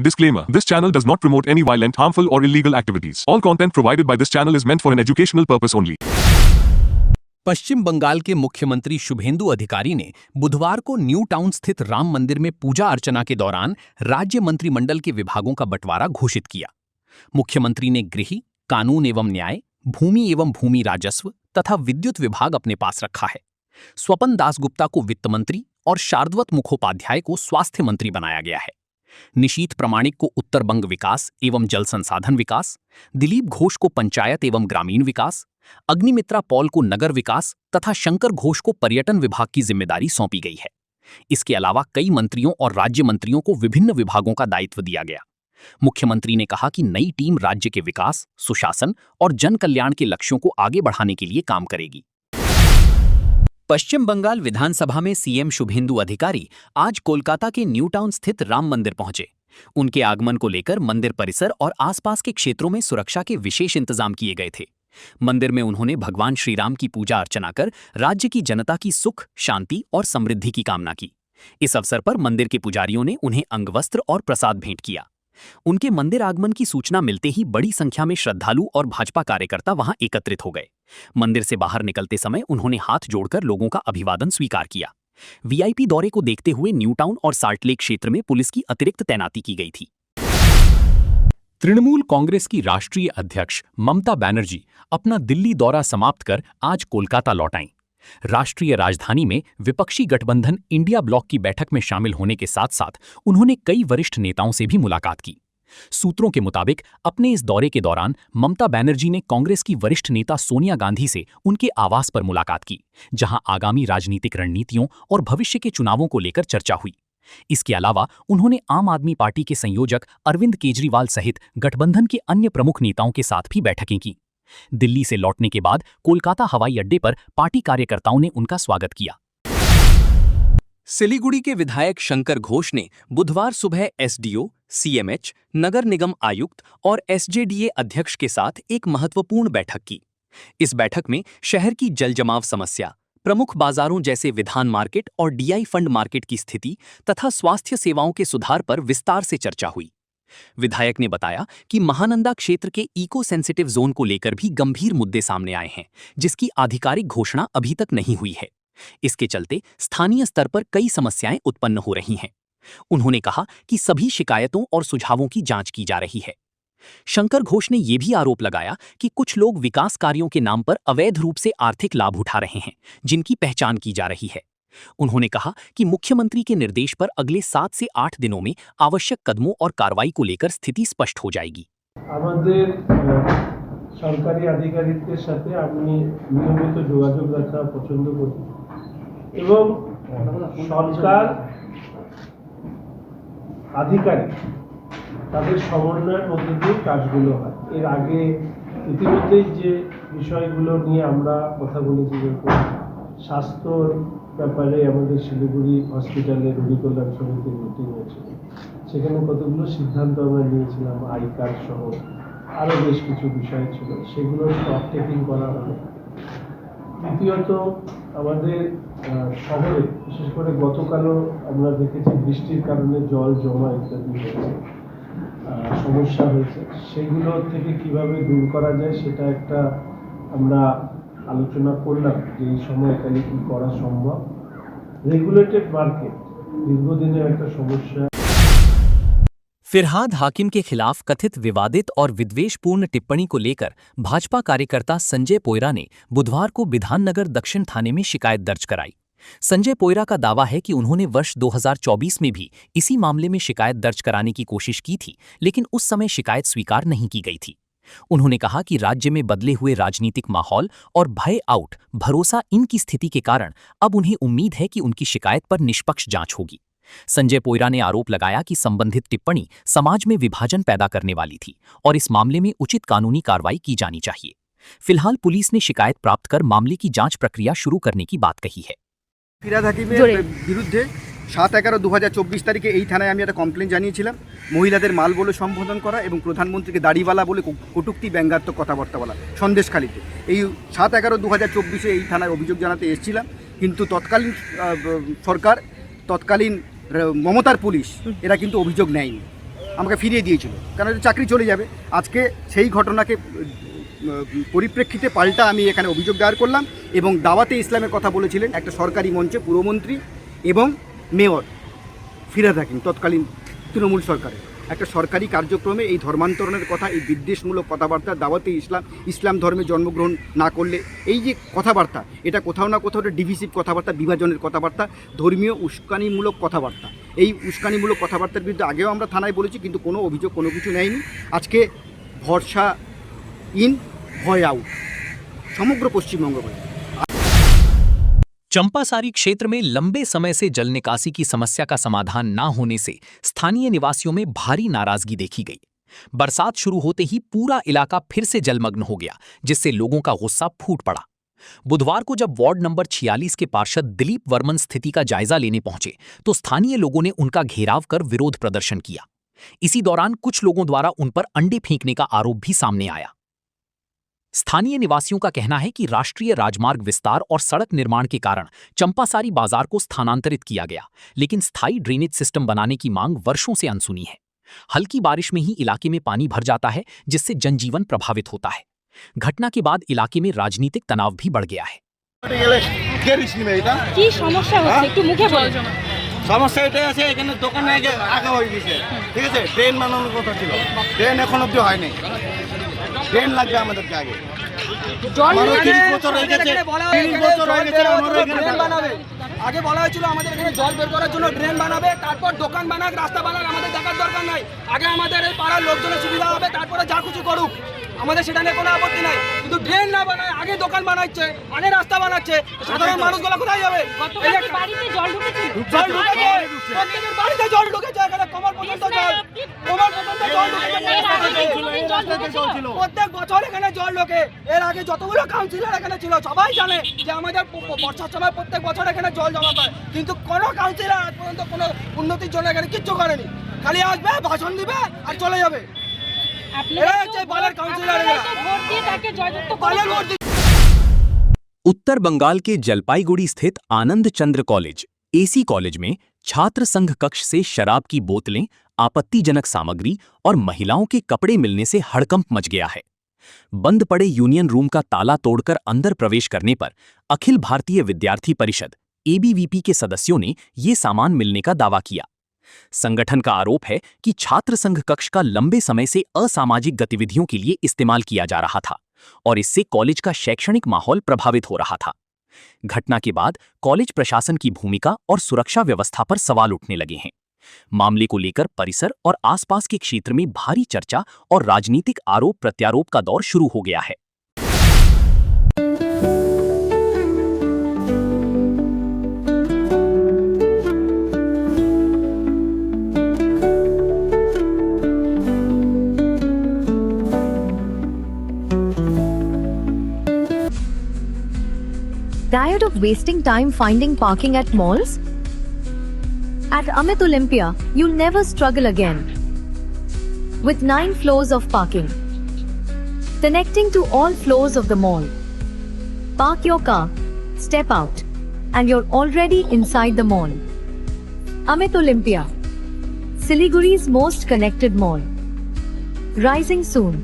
Disclaimer. This channel does not promote any violent, harmful or illegal activities. All content provided by this channel is meant for an educational purpose only. पश्चिम बंगाल के मुख्यमंत्री शुभेंदु अधिकारी ने बुधवार को new town स्थित राम मंदिर में पूजा अर्चना के दौरान राज्य मंत्रिमंडल के विभागों का बंटवारा घोषित किया। मुख्यमंत्री ने गृह, कानून एवं न्याय, भूमि एवं भूमि राजस्व तथा विद्युत विभाग अपने पास रखा है। स्वपन दासगुप्ता को वित्त मंत्री और शारद्वत मुखोपाध्याय को स्वास्थ्य मंत्री बनाया गया है। निशीथ प्रमाणिक को उत्तर बंग विकास एवं जल संसाधन विकास, दिलीप घोष को पंचायत एवं ग्रामीण विकास, अग्निमित्रा पॉल को नगर विकास तथा शंकर घोष को पर्यटन विभाग की जिम्मेदारी सौंपी गई है। इसके अलावा कई मंत्रियों और राज्य मंत्रियों को विभिन्न विभागों का दायित्व दिया गया। मुख्यमंत्री ने कहा कि नई टीम राज्य के विकास, सुशासन और जन कल्याण के लक्ष्यों को आगे बढ़ाने के लिए काम करेगी। पश्चिम बंगाल विधानसभा में सीएम शुभेंदु अधिकारी आज कोलकाता के न्यू टाउन स्थित राम मंदिर पहुंचे। उनके आगमन को लेकर मंदिर परिसर और आसपास के क्षेत्रों में सुरक्षा के विशेष इंतजाम किए गए थे। मंदिर में उन्होंने भगवान श्री राम की पूजा अर्चना कर राज्य की जनता की सुख, शांति और समृद्धि की कामना की। इस अवसर पर मंदिर के पुजारियों ने उन्हें अंगवस्त्र और प्रसाद भेंट किया। उनके मंदिर आगमन की सूचना मिलते ही बड़ी संख्या में श्रद्धालु और भाजपा कार्यकर्ता वहां एकत्रित हो गए। मंदिर से बाहर निकलते समय उन्होंने हाथ जोड़कर लोगों का अभिवादन स्वीकार किया। वीआईपी दौरे को देखते हुए न्यू टाउन और साल्टलेक क्षेत्र में पुलिस की अतिरिक्त तैनाती की गई थी। तृणमूल कांग्रेस की राष्ट्रीय अध्यक्ष ममता बनर्जी अपना दिल्ली दौरा समाप्त कर आज कोलकाता लौट आईं। राष्ट्रीय राजधानी में विपक्षी गठबंधन इंडिया ब्लॉक की बैठक में शामिल होने के साथ साथ उन्होंने कई वरिष्ठ नेताओं से भी मुलाकात की। सूत्रों के मुताबिक अपने इस दौरे के दौरान ममता बनर्जी ने कांग्रेस की वरिष्ठ नेता सोनिया गांधी से उनके आवास पर मुलाकात की, जहां आगामी राजनीतिक रणनीतियों और भविष्य के चुनावों को लेकर चर्चा हुई। इसके अलावा उन्होंने आम आदमी पार्टी के संयोजक अरविंद केजरीवाल सहित गठबंधन के अन्य प्रमुख नेताओं के साथ भी बैठकें की। दिल्ली से लौटने के बाद कोलकाता हवाई अड्डे पर पार्टी कार्यकर्ताओं ने उनका स्वागत किया। सिलीगुड़ी के विधायक शंकर घोष ने बुधवार सुबह एसडीओ, सीएमएच, नगर निगम आयुक्त और एसजेडीए अध्यक्ष के साथ एक महत्वपूर्ण बैठक की। इस बैठक में शहर की जल जमाव समस्या, प्रमुख बाजारों जैसे विधान मार्केट और डीआई फंड मार्केट की स्थिति तथा स्वास्थ्य सेवाओं के सुधार पर विस्तार से चर्चा हुई। विधायक ने बताया कि महानंदा क्षेत्र के इको सेंसिटिव जोन को लेकर भी गंभीर मुद्दे सामने आए हैं, जिसकी आधिकारिक घोषणा अभी तक नहीं हुई है। इसके चलते स्थानीय स्तर पर कई समस्याएं उत्पन्न हो रही हैं। उन्होंने कहा कि सभी शिकायतों और सुझावों की जांच की जा रही है। शंकर घोष ने यह भी आरोप लगाया कि कुछ लोग विकास कार्यों के नाम पर अवैध रूप से आर्थिक लाभ उठा रहे हैं, जिनकी पहचान की जा रही है। उन्होंने कहा कि मुख्यमंत्री के निर्देश पर अगले 7 से 8 दिनों में आवश्यक कदमों और कार्रवाई को लेकर स्थिति स्पष्ट हो जाएगी। সরকারি আধিকারিকদের সাথে আমি নিয়মিত যোগাযোগ রাখা পছন্দ করি এবং সরকার আধিকারিক তাদের সমন্বয়ের মধ্যে দিয়ে কাজগুলো হয়। এর আগে ইতিমধ্যেই যে বিষয়গুলো নিয়ে আমরা কথা বলেছি, যেরকম স্বাস্থ্যর ব্যাপারে আমাদের শিলিগুড়ি হসপিটালে রোগী কল্যাণ সমিতির মিটিং হয়েছিল, সেখানে কতগুলো সিদ্ধান্ত আমরা নিয়েছিলাম, আই কার্ড সহ আরও বেশ কিছু বিষয় ছিল, সেগুলো স্টক টেকিং করা হলো। দ্বিতীয়ত আমাদের শহরে বিশেষ করে গতকালও আমরা দেখেছি বৃষ্টির কারণে জল জমা ইত্যাদি হয়েছে, সমস্যা হয়েছে। সেগুলো থেকে কিভাবে দূর করা যায় সেটা একটা আমরা আলোচনা করলাম যে এই সময়কালে কি করা সম্ভব। রেগুলেটেড মার্কেট দীর্ঘদিনের একটা সমস্যা। फिरहाद हाकिम के खिलाफ कथित विवादित और विद्वेषपूर्ण टिप्पणी को लेकर भाजपा कार्यकर्ता संजय पोयरा ने बुधवार को बिधाननगर दक्षिण थाने में शिकायत दर्ज कराई। संजय पोयरा का दावा है कि उन्होंने वर्ष 2024 में भी इसी मामले में शिकायत दर्ज कराने की कोशिश की थी, लेकिन उस समय शिकायत स्वीकार नहीं की गई थी। उन्होंने कहा कि राज्य में बदले हुए राजनीतिक माहौल और भय आउट भरोसा इनकी स्थिति के कारण अब उन्हें उम्मीद है कि उनकी शिकायत पर निष्पक्ष जांच होगी। संजय पोयरा ने आरोप लगाया कि संबंधित टिप्पणी समाज में विभाजन पैदा करने वाली थी और इस मामले में उचित कानूनी कार्रवाई की जानी चाहिए। फिलहाल पुलिस ने शिकायत प्राप्त कर मामले की जांच प्रक्रिया शुरू करने की बात कही है। ফিরহাদ হাকিমের বিরুদ্ধে 7/11/2024 তারিখে এই থানায় আমি একটা কমপ্লেন জানিয়েছিলাম, মহিলাদের মাল বলে সম্বোধন করা এবং প্রধানমন্ত্রীকে দাড়িওয়ালা বলে কটূক্তি ব্যঙ্গাত্মক কথাবার্তা বলা সন্দেশখালীতে। এই 7/11/2024 এই থানায় অভিযোগ জানাতে এসেছিলাম, কিন্তু তৎকালীন সরকার, তৎকালীন মমতার পুলিশ এরা কিন্তু অভিযোগ নেয়নি। আমাকে ফিরিয়ে দিয়েছিল, কারণ এটা চাকরি চলে যাবে। আজকে সেই ঘটনাকে পরিপ্রেক্ষিতে পাল্টা আমি এখানে অভিযোগ দায়ের করলাম এবং দাওয়াতে ইসলামের কথা বলেছিলেন একটা সরকারি মঞ্চে পুরমন্ত্রী এবং মেয়র ফিরহাদ হাকিম, তৎকালীন তৃণমূল সরকারের একটা সরকারি কার্যক্রমে এই ধর্মান্তরণের কথা, এই বিদ্বেষমূলক কথাবার্তা, দাওয়াতে ইসলাম ধর্মে জন্মগ্রহণ না করলে, এই যে কথাবার্তা, এটা কোথাও না কোথাও একটা ডিভিসিভ কথাবার্তা, বিভাজনের কথাবার্তা, ধর্মীয় উস্কানিমূলক কথাবার্তা। এই উস্কানিমূলক কথাবার্তার বিরুদ্ধে আগেও আমরা থানায় বলেছি, কিন্তু কোনো অভিযোগ কোনো কিছু নেয়নি। আজকে ভরসা ইন ভয় আউট সমগ্র পশ্চিমবঙ্গ। चंपासारी क्षेत्र में लंबे समय से जल निकासी की समस्या का समाधान न होने से स्थानीय निवासियों में भारी नाराजगी देखी गई। बरसात शुरू होते ही पूरा इलाका फिर से जलमग्न हो गया, जिससे लोगों का गुस्सा फूट पड़ा। बुधवार को जब वार्ड नंबर 46 के पार्षद दिलीप वर्मन स्थिति का जायजा लेने पहुंचे तो स्थानीय लोगों ने उनका घेराव कर विरोध प्रदर्शन किया। इसी दौरान कुछ लोगों द्वारा उन पर अंडे फेंकने का आरोप भी सामने आया। स्थानीय निवासियों का कहना है कि राष्ट्रीय राजमार्ग विस्तार और सड़क निर्माण के कारण चंपासारी बाजार को स्थानांतरित किया गया, लेकिन स्थायी ड्रेनेज सिस्टम बनाने की मांग वर्षों से अनसुनी है। हल्की बारिश में ही इलाके में पानी भर जाता है, जिससे जनजीवन प्रभावित होता है। घटना के बाद इलाके में राजनीतिक तनाव भी बढ़ गया है। কি সমস্যা হচ্ছে একটু মুখে বলুন। সমস্যা এটাই আছে, এখানে দোকানে আগে আগে হয়ে গেছে, ঠিক আছে। ড্রেন বানানোর কথা ছিল, ড্রেন এখন অব্দি হয়নি। ড্রেন লাগবে আমাদেরকে আগে। আমারও 30 বছর হয়ে গেছে, 30 বছর হয়ে গেছে আমারও এখানে ড্রেন বানাবে। আগে বলা হয়েছিল আমাদের এখানে জল বের করার জন্য ড্রেন বানাবে, তারপর দোকান বানাক, রাস্তা বানাক, আমাদের দেখার দরকার নাই। আগে আমাদের এই পাড়ার লোকজনের সুবিধা হবে, তারপরে যা কিছু করুক, আমাদের সেটা নিয়ে কোনো আপত্তি নাই। কিন্তু ড্রেন না বানায় আগে দোকান বানাচ্ছে, আগে রাস্তা বানাচ্ছে, সাধারণ মানুষগুলো কোথায় যাবে? বাড়িতে জল ঢুকেছিল, জল ঢুকেছে, প্রত্যেকের বাড়িতে জল ঢুকেছে, এখানে কোমর পর্যন্ত জল, কোমর পর্যন্ত জল ঢুকেছে। প্রত্যেক বছর এখানে জল ঢোকে। এর আগে যতগুলো কাউন্সিলর এখানে ছিল সবাই জানে যে আমাদের বর্ষার সময় প্রত্যেক বছর এখানে জল জমা পায়, কিন্তু কোনো কাউন্সিলর আজ পর্যন্ত কোনো উন্নতির জন্য এখানে কিচ্ছু করেনি। খালি আসবে, ভাষণ দিবে আর চলে যাবে। उत्तर बंगाल के जलपाईगुड़ी स्थित आनंद चंद्र कॉलेज एसी कॉलेज में छात्र संघ कक्ष से शराब की बोतलें, आपत्तिजनक सामग्री और महिलाओं के कपड़े मिलने से हड़कंप मच गया है। बंद पड़े यूनियन रूम का ताला तोड़कर अंदर प्रवेश करने पर अखिल भारतीय विद्यार्थी परिषद एबीवीपी के सदस्यों ने ये सामान मिलने का दावा किया। संगठन का आरोप है कि छात्र संघ कक्ष का लंबे समय से असामाजिक गतिविधियों के लिए इस्तेमाल किया जा रहा था और इससे कॉलेज का शैक्षणिक माहौल प्रभावित हो रहा था। घटना के बाद कॉलेज प्रशासन की भूमिका और सुरक्षा व्यवस्था पर सवाल उठने लगे हैं। मामले को लेकर परिसर और आसपास के क्षेत्र में भारी चर्चा और राजनीतिक आरोप प्रत्यारोप का दौर शुरू हो गया है। Tired of wasting time finding parking at malls? At Amit Olympia, you'll never struggle again. With 9 floors of parking, connecting to all floors of the mall. Park your car, step out, and you're already inside the mall. Amit Olympia, Siliguri's most connected mall. Rising soon.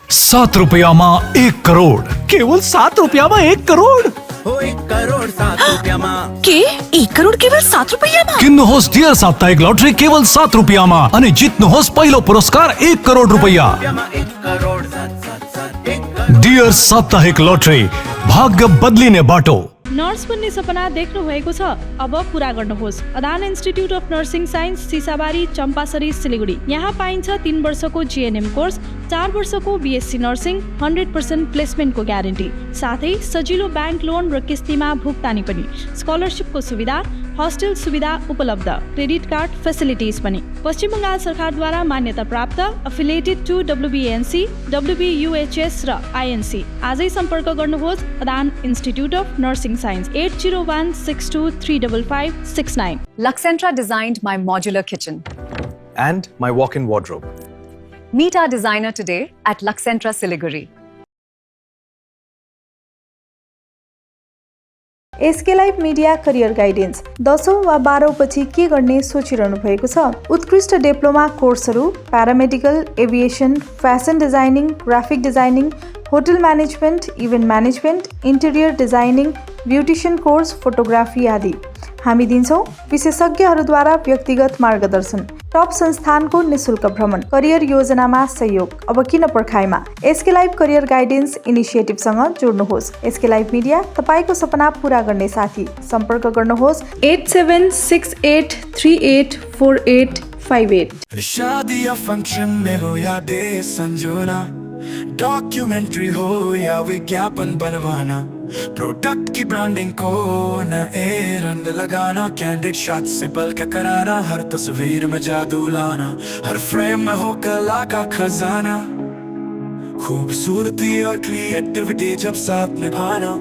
7 રૂપિયામાં 1 કરોડ. કેવલ 7 રૂપિયામાં 1 કરોડ. हो 1 करोड़ 7 રૂપિયામાં કે 1 કરોડ કેવલ 7 રૂપિયામાં? કિન્નુ હોસ dear સાપ્તાહિક lottery કેવલ 7 રૂપિયામાં અને જીતનો હોસ પહેલો પુરસ્કાર 1 કરોડ રૂપિયા. 1 કરોડ 7 ડિયર સાપ્તાહિક લોટરી ભાગ્ય બદલીને બાટો. नर्स बन्ने सपना देख्नु भएको छ? अब पूरा गर्नुहोस्। Adan institute of nursing science, Sisabari, Champasari, Siliguri. यहाँ पाइन्छ 3 वर्षको जीएनएम कोर्स, 4 वर्षको बीएससी नर्सिङ, 100% प्लेसमेन्टको ग्यारेन्टी, साथै सजिलो ब्याङ्क लोन र किस्तीमा भुक्तानी पनि, स्कलरसिपको सुविधा, हस्टेल सुविधा उपलब्ध, क्रेडिट कार्ड फेसिलिटिज पनि। पश्चिम बङ्गाल सरकारद्वारा मान्यता प्राप्त, एफिलिएटेड टु WBNC, WBUHS र INC। आजै सम्पर्क गर्नुहोस् Adan institute of nursing science, 8016235569। Luxentra designed my modular kitchen. And my walk-in wardrobe. Meet our designer today at Luxentra Siliguri. SK live media career guidance 10औं वा 12औं पछि के गर्ने सोचिरहनु भएको छ? उत्कृष्ट डिप्लोमा कोर्सहरू paramedical, aviation, fashion designing, graphic designing, hotel management, event management, interior designing, beautician course, photography आदि। हामी दिन्छौँ विशेषज्ञहरूद्वारा व्यक्तिगत मार्गदर्शन, टप संस्थानको निशुल्क भ्रमण, करियर योजनामा सहयोग। अब किन पर्खाइमा? एसके लाइभ करियर गाइडेन्स इनिसिएटिभसँग जोड्नुहोस्। एसके लाइभ मिडिया तपाईँको सपना पूरा गर्ने साथी। सम्पर्क गर्नुहोस् 8768384858। शादी या फंक्शन में हो या डे संजोना, डॉक्यूमेंट्री हो या विज्ञापन बनवाना, प्रोडक्ट की ब्रांडिंग को नए रंग लगाना, कैंडिड शॉट से बल्कि कराना, हर तस्वीर में जादू लाना, हर फ्रेम में हो कला का खजाना, खूबसूरती और क्रिएटिविटी जब साथ निभाना।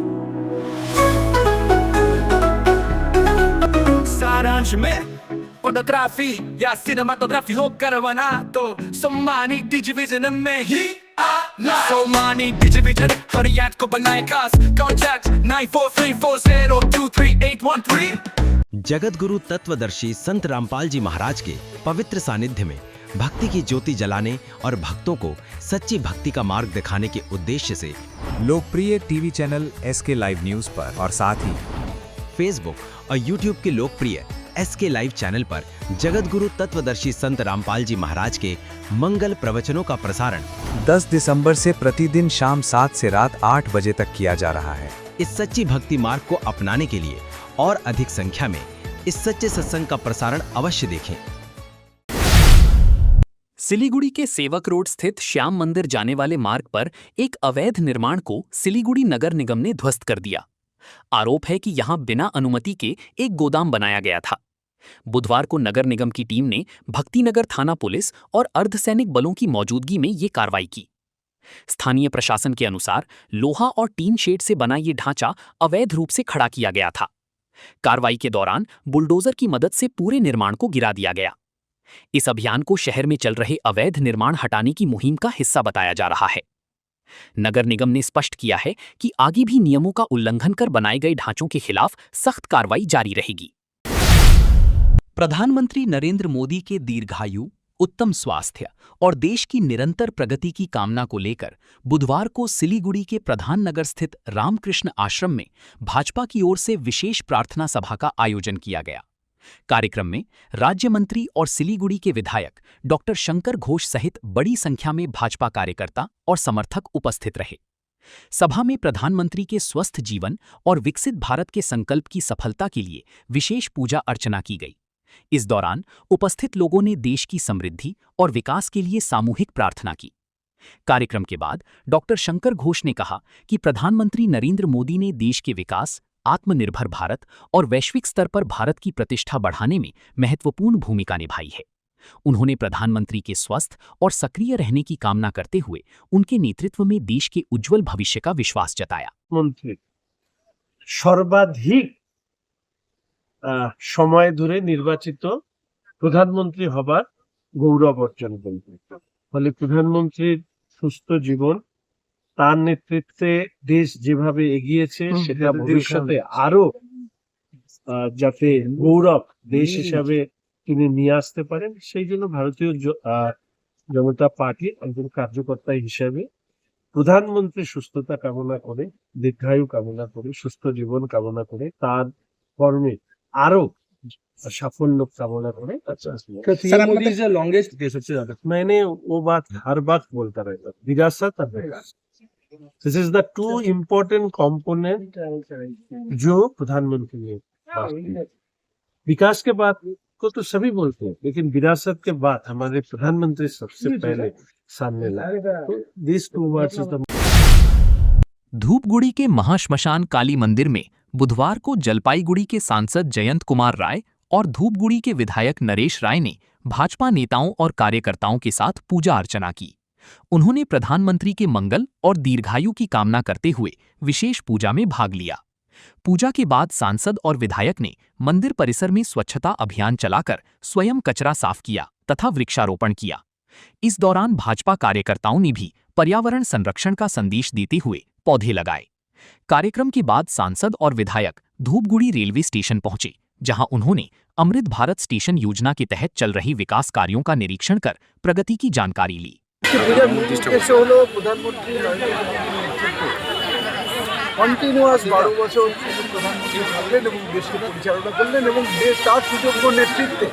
सारांश में फोटोग्राफी या सिनेमाटोग्राफी हो करवाना तो सम्मानी डिजिविजन में ही आना। सम्मानी डिजिविजन हर याद को बनाए खास। कॉन्टैक्ट 9434023813। जगत गुरु तत्वदर्शी संत रामपाल जी महाराज के पवित्र सानिध्य में भक्ति की ज्योति जलाने और भक्तों को सच्ची भक्ति का मार्ग दिखाने के उद्देश्य से लोकप्रिय TV channel SK live news पर और साथ ही फेसबुक और यूट्यूब के लोकप्रिय एसके लाइव चैनल पर जगत गुरु तत्वदर्शी संत रामपाल जी महाराज के मंगल प्रवचनों का प्रसारण 10 दिसंबर से प्रतिदिन शाम 7 से रात 8 बजे तक किया जा रहा है। इस सच्ची भक्ति मार्ग को अपनाने के लिए और अधिक संख्या में इस सच्चे सत्संग का प्रसारण अवश्य देखें। सिलीगुड़ी के सेवक रोड स्थित श्याम मंदिर जाने वाले मार्ग पर एक अवैध निर्माण को सिलीगुड़ी नगर निगम ने ध्वस्त कर दिया। आरोप है कि यहां बिना अनुमति के एक गोदाम बनाया गया था। बुधवार को नगर निगम की टीम ने भक्तिनगर थाना पुलिस और अर्धसैनिक बलों की मौजूदगी में ये कार्रवाई की। स्थानीय प्रशासन के अनुसार लोहा और टीन शेड से बना ये ढांचा अवैध रूप से खड़ा किया गया था। कार्रवाई के दौरान बुलडोजर की मदद से पूरे निर्माण को गिरा दिया गया। इस अभियान को शहर में चल रहे अवैध निर्माण हटाने की मुहिम का हिस्सा बताया जा रहा है। नगर निगम ने स्पष्ट किया है कि आगे भी नियमों का उल्लंघन कर बनाए गए ढांचों के खिलाफ सख्त कार्रवाई जारी रहेगी। प्रधानमंत्री नरेंद्र मोदी के दीर्घायु, उत्तम स्वास्थ्य और देश की निरंतर प्रगति की कामना को लेकर बुधवार को सिलीगुड़ी के प्रधान नगर स्थित रामकृष्ण आश्रम में भाजपा की ओर से विशेष प्रार्थना सभा का आयोजन किया गया। कार्यक्रम में राज्य मंत्री और सिलीगुड़ी के विधायक डॉक्टर शंकर घोष सहित बड़ी संख्या में भाजपा कार्यकर्ता और समर्थक उपस्थित रहे। सभा में प्रधानमंत्री के स्वस्थ जीवन और विकसित भारत के संकल्प की सफलता के लिए विशेष पूजा अर्चना की गई। इस दौरान उपस्थित लोगों ने देश की समृद्धि और विकास के लिए सामूहिक प्रार्थना की। कार्यक्रम के बाद डॉक्टर शंकर घोष ने कहा कि प्रधानमंत्री नरेंद्र मोदी ने देश के विकास, आत्मनिर्भर भारत और वैश्विक स्तर पर भारत की प्रतिष्ठा बढ़ाने में महत्वपूर्ण भूमिका निभाई है। उन्होंने प्रधानमंत्री के स्वस्थ और सक्रिय रहने की कामना करते हुए उनके नेतृत्व में देश के उज्जवल भविष्य का विश्वास जताया। मंत्री सर्वाधिक समय धरे निर्वाचित प्रधानमंत्री हबार गौरव अर्जन करবে। ফলে প্রধানমন্ত্রীর সুস্থ জীবন, তার নেতৃত্বে দেশ যেভাবে এগিয়েছে সেটা ভবিষ্যতে আরো যাতে গৌরব দেশ হিসাবে তিনি নিয়ে আসতে পারেন, সেই জন্য ভারতীয় জনতা পার্টি একজন কার্যকর্তা হিসাবে প্রধানমন্ত্রীর সুস্থতা কামনা করে, দীর্ঘায়ু কামনা করে, সুস্থ জীবন কামনা করে, তার কর্মে আরো साफल्य कामना करें। मैंने वो बात हर वक्त बोलता रहता, विरासत और विकास, this is the two important component जो प्रधानमंत्री ने बात की। विकास के बात को तो सभी बोलते हैं, लेकिन विरासत के बाद हमारे प्रधानमंत्री सबसे पहले सामने लाए। This two words is the. Dhupguri के महाश्मशान काली मंदिर में बुधवार को जलपाईगुड़ी के सांसद जयंत कुमार राय और धूपगुड़ी के विधायक नरेश राय ने भाजपा नेताओं और कार्यकर्ताओं के साथ पूजा अर्चना की। उन्होंने प्रधानमंत्री के मंगल और दीर्घायु की कामना करते हुए विशेष पूजा में भाग लिया। पूजा के बाद सांसद और विधायक ने मंदिर परिसर में स्वच्छता अभियान चलाकर स्वयं कचरा साफ किया तथा वृक्षारोपण किया। इस दौरान भाजपा कार्यकर्ताओं ने भी पर्यावरण संरक्षण का संदेश देते हुए पौधे लगाए। कार्यक्रम के बाद सांसद और विधायक धूपगुड़ी रेलवे स्टेशन पहुंचे, जहां उन्होंने अमृत भारत स्टेशन योजना के तहत चल रही विकास कार्यों का निरीक्षण कर प्रगति की जानकारी ली। পূজার মূল উদ্দেশ্য হলো প্রধানমন্ত্রী নরেন্দ্র মোদীর নেতৃত্বে কন্টিনিউয়াস 12 বছর তিনি প্রধানমন্ত্রী থাকলেন এবং দেশকে পরিচালনা করলেন এবং দেশ তার সুযোগ্য নেতৃত্বে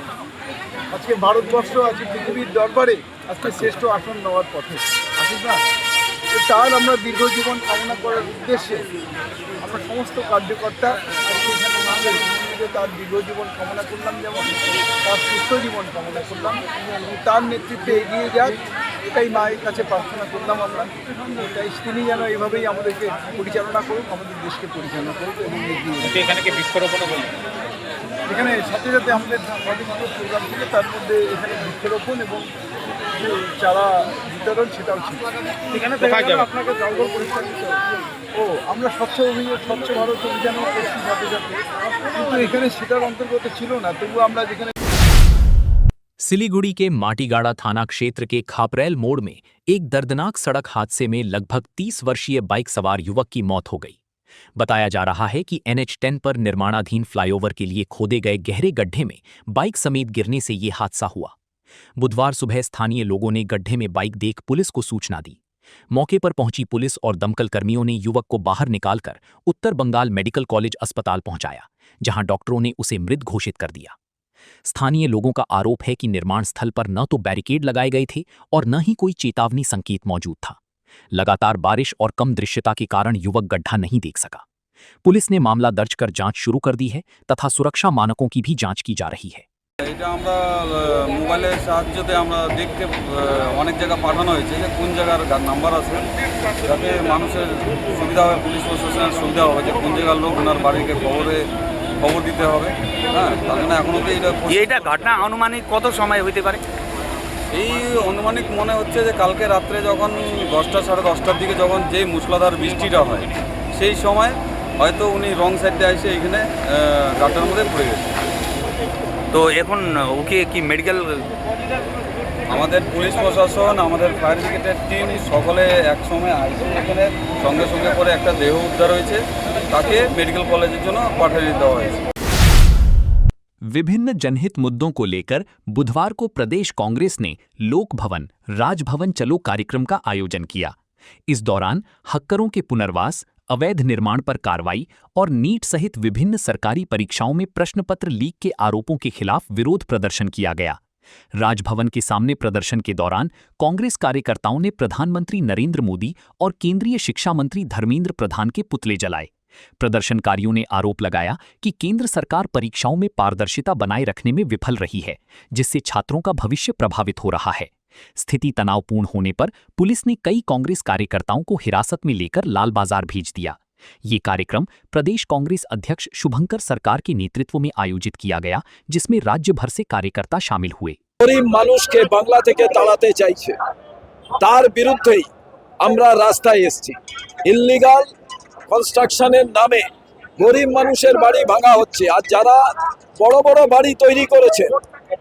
আজকে ভারতবর্ষ আজকে পৃথিবীর দরবারে আজকে শ্রেষ্ঠ আসন নেওয়ার পথে আসুন না। তার আমরা দীর্ঘ জীবন কামনা করার উদ্দেশ্যে আমরা সমস্ত কার্যকর্তা আজকে এখানে আমাদের তার দীর্ঘ জীবন কামনা করলাম, যেমন তার সুস্থ জীবন কামনা করলাম এবং তার নেতৃত্বে এগিয়ে যাক এটাই মায়ের কাছে প্রার্থনা করলাম আমরা। তাই তিনি যেন এইভাবেই আমাদেরকে পরিচালনা করুক, আমাদের দেশকে পরিচালনা করুক এবং এগিয়ে যাক। এখানে কি বৃক্ষরোপণও বলুন? এখানে সাথে সাথে আমাদের স্বাধীনতা প্রোগ্রাম ছিল, তার মধ্যে এখানে বৃক্ষরোপণ এবং যে চারা বিতরণ সেটাও ছিল। এখানে আপনাকে জঙ্গল পরিষ্কার করতে হবে। আমরা স্বচ্ছ ভারত অভিযানও করছি সাথে সাথে, কিন্তু এখানে সেটার অন্তর্গত ছিল না। তবু আমরা যেখানে सिलीगुड़ी के माटीगाड़ा थाना क्षेत्र के खापरेल मोड़ में एक दर्दनाक सड़क हादसे में लगभग 30 वर्षीय बाइक सवार युवक की मौत हो गई। बताया जा रहा है कि NH10 पर निर्माणाधीन फ्लाईओवर के लिए खोदे गए गहरे गड्ढे में बाइक समेत गिरने से ये हादसा हुआ। बुधवार सुबह स्थानीय लोगों ने गड्ढे में बाइक देख पुलिस को सूचना दी। मौके पर पहुंची पुलिस और दमकल कर्मियों ने युवक को बाहर निकालकर उत्तर बंगाल मेडिकल कॉलेज अस्पताल पहुंचाया, जहां डॉक्टरों ने उसे मृत घोषित कर दिया। स्थानीय लोगों का आरोप है कि निर्माण स्थल पर न तो बैरिकेड लगाए गए थे और न ही कोई चेतावनी संकेत मौजूद था। लगातार बारिश और कम दृश्यता के कारण युवक गड्ढा नहीं देख सका। पुलिस ने मामला दर्ज कर जांच शुरू कर दी है तथा सुरक्षा मानकों की भी जांच की जा रही है। এটা আমরা মোবাইলের সাহায্যে আমরা দেখতে অনেক জায়গা পাঠানো হয়েছে যে কোন জায়গার নাম্বার আছে, যাতে মানুষের সুবিধা হয়, পুলিশ প্রশাসনের সুবিধা হবে যে কোন জায়গার লোক ওনার বাড়িকে খবর দিতে হবে। হ্যাঁ, তার জন্য এখন অব্দি এইটা ঘটনা আনুমানিক কত সময় হইতে পারে? এই আনুমানিক মনে হচ্ছে যে কালকে রাত্রে যখন 10টা সাড়ে 10টার দিকে যখন যেই মুষলধার বৃষ্টিটা হয় সেই সময় হয়তো উনি রং সাইডে এসে এখানে গাড্ডার মধ্যে পড়ে গেছে। তো এখন ওকে কি মেডিকেল, আমাদের পুলিশ প্রশাসন, আমাদের ফায়ার ব্রিগেডের টিম সকলে একসময় আসে এখানে, সঙ্গে সঙ্গে করে একটা দেহ উদ্ধার হয়েছে, তাকে মেডিকেল কলেজের জন্য পাঠিয়ে দেওয়া হয়েছে। विभिन्न जनहित मुद्दों को लेकर बुधवार को प्रदेश कांग्रेस ने लोक भवन राजभवन चलो कार्यक्रम का आयोजन किया। इस दौरान हक्करों के पुनर्वास, अवैध निर्माण पर कार्रवाई और नीट सहित विभिन्न सरकारी परीक्षाओं में प्रश्नपत्र लीक के आरोपों के खिलाफ विरोध प्रदर्शन किया गया। राजभवन के सामने प्रदर्शन के दौरान कांग्रेस कार्यकर्ताओं ने प्रधानमंत्री नरेंद्र मोदी और केंद्रीय शिक्षा मंत्री धर्मेंद्र प्रधान के पुतले जलाए। प्रदर्शनकारियों ने आरोप लगाया कि केंद्र सरकार परीक्षाओं में पारदर्शिता बनाए रखने में विफल रही है, जिससे छात्रों का भविष्य प्रभावित हो रहा है। स्थिति तनावपूर्ण होने पर पुलिस ने कई कांग्रेस कार्यकर्ताओं को हिरासत में लेकर लाल बाजार भेज दिया। ये कार्यक्रम प्रदेश कांग्रेस अध्यक्ष शुभंकर सरकार के नेतृत्व में आयोजित किया गया, जिसमें राज्य भर से कार्यकर्ता शामिल हुए। गरीब মানুষকে বাংলা থেকে তাড়াতে চাইছে, তার বিরুদ্ধেই আমরা রাস্তায় এসেছি। ইললিগাল কনস্ট্রাকশনের নামে গরিব মানুষের বাড়ি ভাঙা হচ্ছে, আর যারা বড় বড় বাড়ি তৈরি করেছে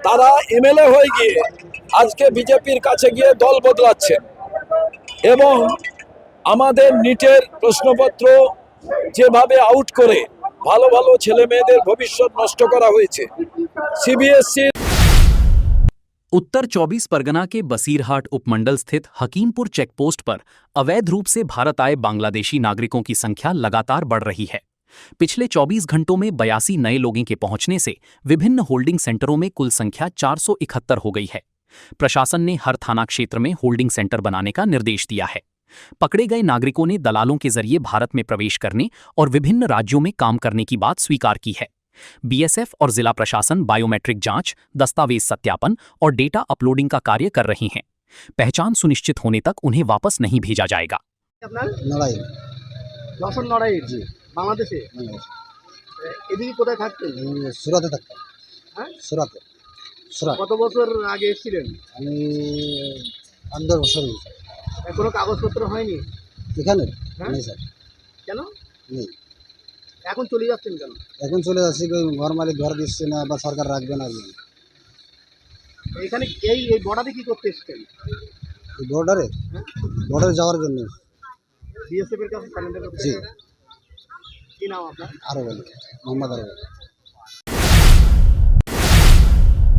তারা এমএলএ হয়ে গিয়ে আজকে বিজেপির কাছে গিয়ে দল বদলাচ্ছে এবং আমাদের নিটের প্রশ্নপত্র যেভাবে আউট করে ভালো ভালো ছেলে মেয়েদের ভবিষ্যৎ নষ্ট করা হয়েছে। सीबीएसई उत्तर 24 परगना के बसीरहाट उपमंडल स्थित हकीमपुर चेकपोस्ट पर अवैध रूप से भारत आए बांग्लादेशी नागरिकों की संख्या लगातार बढ़ रही है। पिछले 24 घंटों में 82 नए लोगों के पहुंचने से विभिन्न होल्डिंग सेंटरों में कुल संख्या 471 हो गई है। प्रशासन ने हर थाना क्षेत्र में होल्डिंग सेंटर बनाने का निर्देश दिया है। पकड़े गए नागरिकों ने दलालों के जरिए भारत में प्रवेश करने और विभिन्न राज्यों में काम करने की बात स्वीकार की है। बीएसएफ और जिला प्रशासन बायोमेट्रिक जांच, दस्तावेज सत्यापन और डेटा अपलोडिंग का कार्य कर रही हैं। पहचान सुनिश्चित होने तक उन्हें वापस नहीं भेजा जाएगा। বাংলাদেশে এদিকে কোথায় থাকতেন? সুরাতে থাকতাম। হ্যাঁ, সুরাতে। কত বছর আগে এসেছিলেন? আমি 8-10 বছর। কোনো কাগজপত্র হয়নি এখানে? নেই স্যার। কেন নেই। এখন চলে যাচ্ছেন কেন? এখন চলে যাচ্ছি, ঘর মালিক ঘর দিচ্ছে না বা সরকার রাখবে না। এখানে এই বর্ডারে কি করতে এসেছেন? বর্ডারে যাওয়ার জন্য। বিএসএফ এর কাছে সারেন্ডার করতে? জি। কি নাম আপনার? আরো বলি মোহাম্মদ আরো